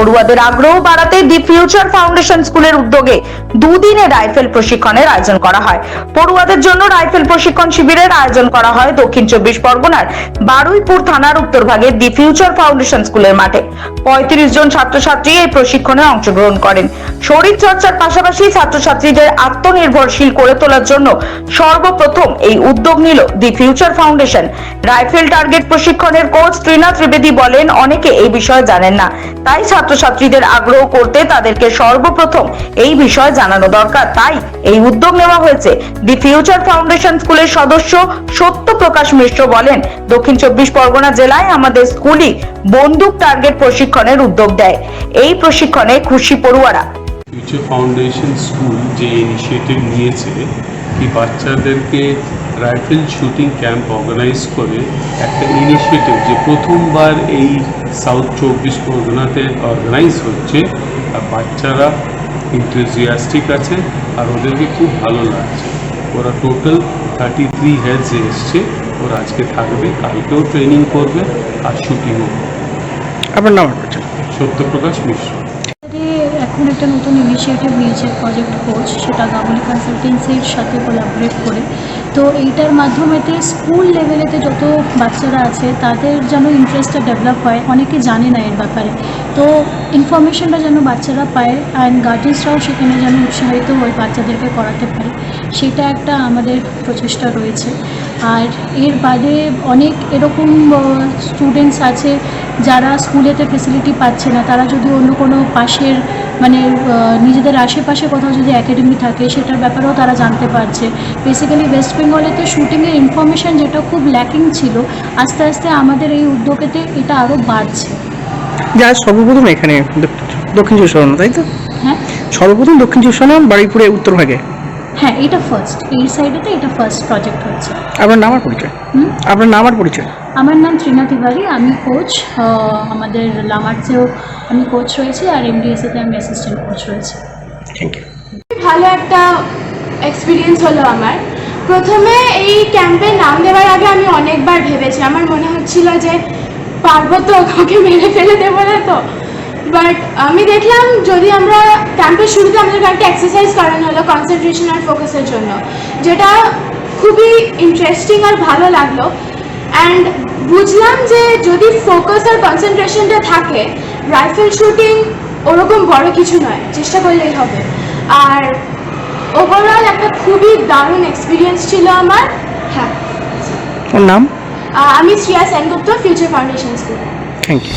পড়ুয়াদের আগ্রহ বাড়াতে দি ফিউচার ফাউন্ডেশন স্কুলের উদ্যোগে দুদিনের রাইফেল প্রশিক্ষণের আয়োজন করা হয়। পড়ুয়াদের জন্য রাইফেল প্রশিক্ষণ শিবিরের আয়োজন করা হয় দক্ষিণ 24 পরগনার বারুইপুর থানার উত্তরভাগে দি ফিউচার ফাউন্ডেশন স্কুলের মাঠে। 35 জন ছাত্রছাত্রী এই প্রশিক্ষণে অংশগ্রহণ করেন। শরীর চর্চার পাশাপাশি ছাত্রছাত্রীদের আত্মনির্ভরশীল করে তোলার জন্য সর্বপ্রথম এই উদ্যোগ নিল the future foundation. Rifle target প্রশিক্ষণের কোচ ত্রিনা ত্রিবেদী বলেন, অনেকে এই বিষয়ে জানেন না, তাই ছাত্রছাত্রীদের আগ্রহ করতে তাদেরকে সর্বপ্রথম এই বিষয় জানানো দরকার, তাই এই উদ্যোগ নেওয়া হয়েছে। দি ফিউচার ফাউন্ডেশন স্কুলের সদস্য সত্যপ্রকাশ মিশ্র বলেন, দক্ষিণ 24 পরগনা জেলায় আমাদের স্কুলই বন্দুক টার্গেট প্রশিক্ষণের উদ্যোগ দেয়। এই প্রশিক্ষণে খুশি পড়ুয়ারা। ফিউচার ফাউন্ডেশন স্কুল যে ইনিশিয়েটিভ নিয়েছে কি বাচ্চাদেরকে রাইফেল শুটিং ক্যাম্প অর্গানাইজ করে একটা ইনিশিয়েটিভ যে প্রথমবার এই সাউথ 24 পরগনাতে অর্গানাইজ হচ্ছে, আর বাচ্চারা এনথুজিয়াস্টিক আছে আর ওদেরকে খুব ভালো লাগছে। ওরা টোটাল 33 হেডস এসছে, ওরা আজকে থাকবে, কালকেও ট্রেনিং করবে আর শুটিংও। আপনার নাম? সত্যপ্রকাশ মিশ্র। এখন একটা নতুন ইনিশিয়েটিভ নিয়েছে প্রজেক্ট কোচ, সেটা গাবলি কনসালটেন্সির সাথে কোলাবরেট করে। তো এইটার মাধ্যমেতে স্কুল লেভেলেতে যত বাচ্চারা আছে তাদের যেন ইন্টারেস্টটা ডেভেলপ হয়, অনেকে জানে না এর ব্যাপারে। তো ইনফরমেশনটা যেন বাচ্চারা পায় অ্যান্ড গার্জেন্সরাও সেখানে যেন উৎসাহিত হয়ে বাচ্চাদেরকে করাতে পারে, সেটা একটা আমাদের প্রচেষ্টা রয়েছে। আর এর বাদে অনেক এরকম স্টুডেন্টস আছে যারা স্কুলেতে ফেসিলিটি পাচ্ছে না, তারা যদি অন্য কোনো পাশের মানে নিজেদের আশেপাশে কোথাও যদি একাডেমি থাকে সেটার ব্যাপারেও তারা জানতে পারছে। বেসিক্যালি ওয়েস্ট বেঙ্গলেতে শুটিংয়ের ইনফরমেশান যেটা খুব ল্যাকিং ছিল, আস্তে আস্তে আমাদের এই উদ্যোগেতে এটা আরও বাড়ছে। যা সর্বপ্রথম এখানে দক্ষিণ 24 পরগনা, তাই তো? হ্যাঁ, সর্বপ্রথম দক্ষিণ 24 পরগনা বারুইপুরে উত্তরভাগে। হ্যাঁ, এটা ফার্স্ট, এই সাইডেতে এটা ফার্স্ট প্রজেক্ট হচ্ছে। আপনার নাম আর পরিচয়? আপনার নাম আর পরিচয়? আমার নাম ত্রিনা তিওয়ারি, আমি কোচ। আমাদের লামার্সেও আমি কোচ রয়েছি আর এমডিএসেতে আমি অ্যাসিস্ট্যান্ট কোচ রয়েছি। Thank you. ভালো একটা এক্সপিরিয়েন্স হলো আমার। প্রথমে এই ক্যাম্পে নাম দেওয়ার আগে আমি অনেকবার ভেবেছি, আমার মনে হচ্ছিল যে পারবো তো, ওকে মেরে ফেলে দেবো না তো। বাট আমি দেখলাম যদি আমরা ক্যাম্পের শুরুতে আমাদেরকে একটা এক্সারসাইজ করানো হলো কনসেন্ট্রেশন আর ফোকাসের জন্য, যেটা খুবই ইন্টারেস্টিং আর ভালো লাগলো। অ্যান্ড বুঝলাম যে যদি ফোকাস আর কনসেন্ট্রেশনটা থাকে, রাইফেল শুটিং ওরকম বড় কিছু নয়, চেষ্টা করলেই হবে। আর ওভারঅল একটা খুবই দারুণ এক্সপিরিয়েন্স ছিল আমার। হ্যাঁ, ওর নাম? আমি Shreya Sengupta, future foundation school. Thank you.